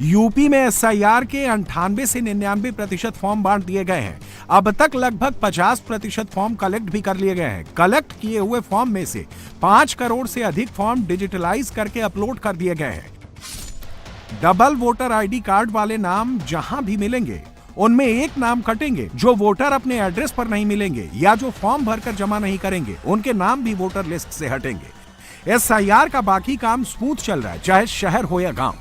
UP में SIR के 98 से 99% फॉर्म बांट दिए गए हैं। अब तक लगभग 50% फॉर्म कलेक्ट भी कर लिए गए हैं। कलेक्ट किए हुए फॉर्म में से 5 करोड़ से अधिक फॉर्म डिजिटलाइज करके अपलोड कर दिए गए हैं। डबल वोटर आईडी कार्ड वाले नाम जहां भी मिलेंगे उनमें एक नाम कटेंगे। जो वोटर अपने एड्रेस पर नहीं मिलेंगे या जो फॉर्म भरकर जमा नहीं करेंगे उनके नाम भी वोटर लिस्ट से हटेंगे। एसआईआर का बाकी काम स्मूथ चल रहा है, चाहे शहर हो या गांव।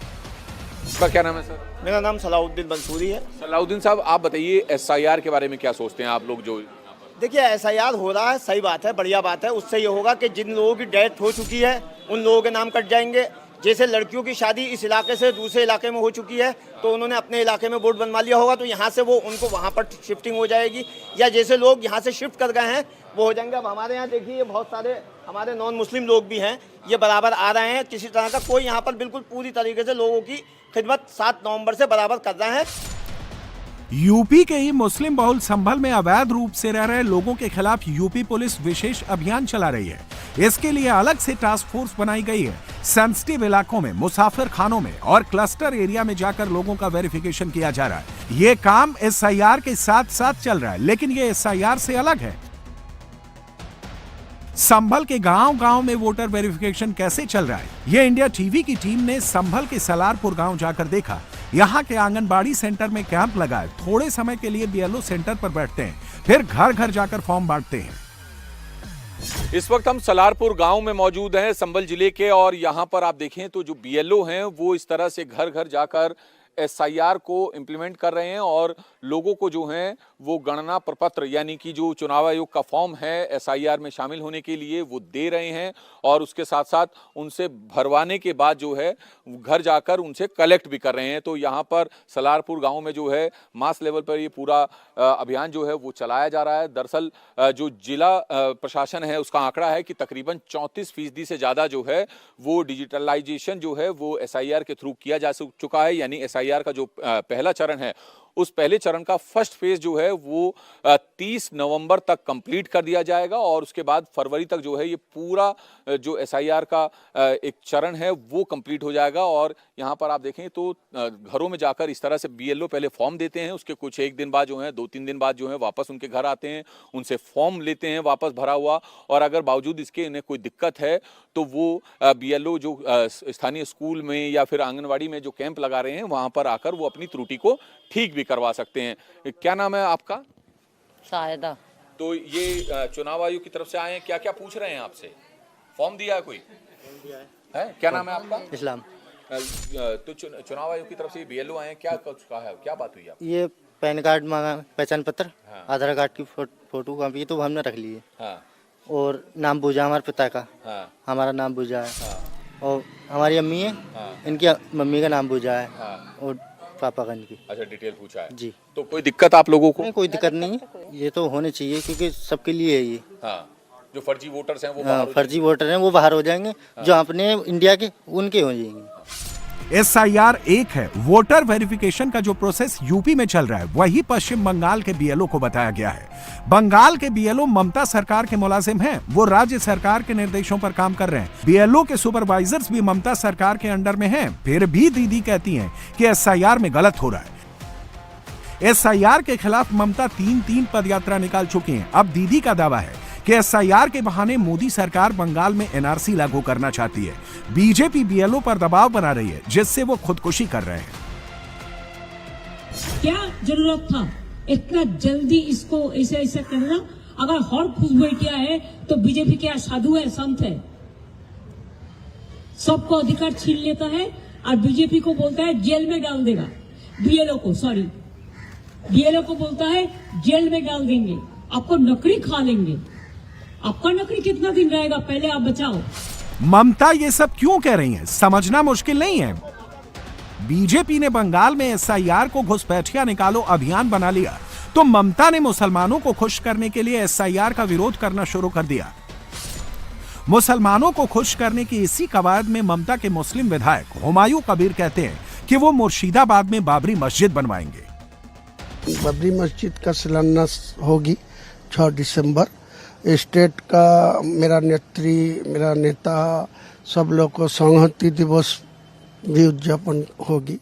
आपका क्या नाम है सर? मेरा नाम सलाउद्दीन मंसूरी है। सलाउद्दीन साहब, आप बताइए एसआईआर के बारे में क्या सोचते हैं आप लोग? जो देखिए, एसआईआर हो रहा है, सही बात है, बढ़िया बात है। उससे ये होगा कि जिन लोगों की डेथ हो चुकी है उन लोगों के नाम कट जाएंगे। जैसे लड़कियों की शादी इस इलाके से दूसरे इलाके में हो चुकी है तो उन्होंने अपने इलाके में बोर्ड बनवा लिया होगा, तो यहाँ से वो उनको वहाँ पर शिफ्टिंग हो जाएगी। या जैसे लोग यहाँ से शिफ्ट कर गए हैं वो हो जाएंगे। अब हमारे यहाँ देखिए, बहुत सारे हमारे नॉन मुस्लिम लोग भी हैं, ये बराबर आ रहे हैं। किसी तरह का कोई यहाँ पर बिल्कुल पूरी तरीके से लोगों की खिदमत 7 नवंबर से बराबर कर रहे हैं। यूपी के ही मुस्लिम बहुल संभल में अवैध रूप से रह रहे लोगों के खिलाफ यूपी पुलिस विशेष अभियान चला रही है। इसके लिए अलग से टास्क फोर्स बनाई गई है। सेंसिटिव इलाकों में, मुसाफिर खानों में और क्लस्टर एरिया में जाकर लोगों का वेरिफिकेशन किया जा रहा है। ये काम एसआईआर के साथ साथ चल रहा है, लेकिन ये एसआईआर से अलग है। संभल के गांव-गांव में वोटर वेरिफिकेशन कैसे चल रहा है, ये इंडिया टीवी की टीम ने संभल के सलारपुर गांव जाकर देखा। यहाँ के आंगनबाड़ी सेंटर में कैंप लगाए। थोड़े समय के लिए बीएलओ सेंटर पर बैठते हैं, फिर घर घर जाकर फॉर्म बांटते हैं। इस वक्त हम सलारपुर गांव में मौजूद हैं, संभल जिले के, और यहाँ पर आप देखें तो जो बीएलओ हैं वो इस तरह से घर घर जाकर एसआईआर को इम्प्लीमेंट कर रहे हैं और लोगों को जो है वो गणना प्रपत्र यानी कि जो चुनाव आयोग का फॉर्म है एसआईआर में शामिल होने के लिए वो दे रहे हैं, और उसके साथ साथ उनसे भरवाने के बाद जो है घर जाकर उनसे कलेक्ट भी कर रहे हैं। तो यहाँ पर सलारपुर गांव में जो है मास लेवल पर ये पूरा अभियान जो है वो चलाया जा रहा है। दरअसल जो जिला प्रशासन है उसका आंकड़ा है कि तकरीबन 34% से ज़्यादा जो है वो डिजिटलाइजेशन जो है वो एसआईआर के थ्रू किया जा चुका है। यानी एसआईआर का जो पहला चरण है उस पहले चरण का फर्स्ट फेज जो है वो 30 नवंबर तक कंप्लीट कर दिया जाएगा, और उसके बाद फरवरी तक जो है ये पूरा जो एसआईआर का एक चरण है वो कंप्लीट हो जाएगा। और यहाँ पर आप देखें तो घरों में जाकर इस तरह से बीएलओ पहले फॉर्म देते हैं, उसके कुछ एक दिन बाद जो है 2-3 दिन बाद जो है वापस उनके घर आते हैं, उनसे फॉर्म लेते हैं वापस भरा हुआ, और अगर बावजूद इसके इन्हें कोई दिक्कत है तो वो बीएलओ जो स्थानीय स्कूल में या फिर आंगनवाड़ी में जो कैंप लगा रहे हैं वहाँ पर आकर वो अपनी त्रुटि को ठीक भी करवा सकते हैं। क्या नाम है आपका? शायदा। तो ये चुनाव आयोग की तरफ से आए हैं, क्या क्या पूछ रहे हैं आपसे? फॉर्म दिया है कोई? है? क्या नाम है आपका? इस्लाम। तो चुनाव आयोग की तरफ से बीएलओ आए हैं, क्या कहा है, क्या बात हुई? ये पैन कार्ड मांगा, पहचान पत्र, हाँ। आधार कार्ड की फोटो कॉपी तो हमने रख ली है। हाँ। और नाम पूजा हमारे पिता का। हाँ। हमारा नाम पूजा है। हाँ। और हमारी अम्मी है। हाँ। इनकी मम्मी का नाम पूजा है। हाँ। और पापा का इनकी। अच्छा, डिटेल पूछा है जी। तो कोई दिक्कत आप लोगों को? नहीं, कोई दिक्कत नहीं है। ये तो होने चाहिए क्योंकि सबके लिए है ये। हाँ। जो फर्जी वोटर्स हैं वो बाहर हो फर्जी वोटर हैं वो बाहर हो जाएंगे। हाँ। जो अपने इंडिया के उनके हो जाएंगे। एसआईआर एक है। वोटर वेरिफिकेशन का जो प्रोसेस यूपी में चल रहा है वही पश्चिम बंगाल के बीएलओ को बताया गया है। बंगाल के बीएलओ ममता सरकार के मुलाजिम हैं, वो राज्य सरकार के निर्देशों पर काम कर रहे हैं। बीएलओ के सुपरवाइजर्स भी ममता सरकार के अंडर में हैं। फिर भी दीदी कहती हैं कि एसआईआर में गलत हो रहा है। एसआईआर के खिलाफ ममता 3 पदयात्रा निकाल चुकी हैं। अब दीदी का दावा है कि एसआईआर के बहाने मोदी सरकार बंगाल में एनआरसी लागू करना चाहती है। बीजेपी बीएलओ पर दबाव बना रही है जिससे वो खुदकुशी कर रहे हैं। क्या जरूरत था इतना जल्दी इसको ऐसे करना? अगर हर खुश बैठिया है तो बीजेपी क्या साधु है, संत है? सबको अधिकार छीन लेता है और बीजेपी को बोलता है जेल में डाल देगा। बीएलओ को बोलता है जेल में डाल देंगे, आपको नौकरी खा लेंगे। आपका नौकरी कितना दिन रहेगा, पहले आप बचाओ। ममता ये सब क्यों कह रही हैं, समझना मुश्किल नहीं है। बीजेपी ने बंगाल में एसआईआर को घुसपैठिया निकालो अभियान बना लिया तो ममता ने मुसलमानों को खुश करने के लिए एसआईआर का विरोध करना शुरू कर दिया। मुसलमानों को खुश करने की इसी कवायद में ममता के मुस्लिम विधायक हुमायूं कबीर कहते हैं कि वो मुर्शिदाबाद में बाबरी मस्जिद बनवाएंगे। बाबरी मस्जिद का शिलान्यास होगी 6 दिसंबर। स्टेट का मेरा नेता सब लोग को संहति दिवस भी उद्यापन होगी।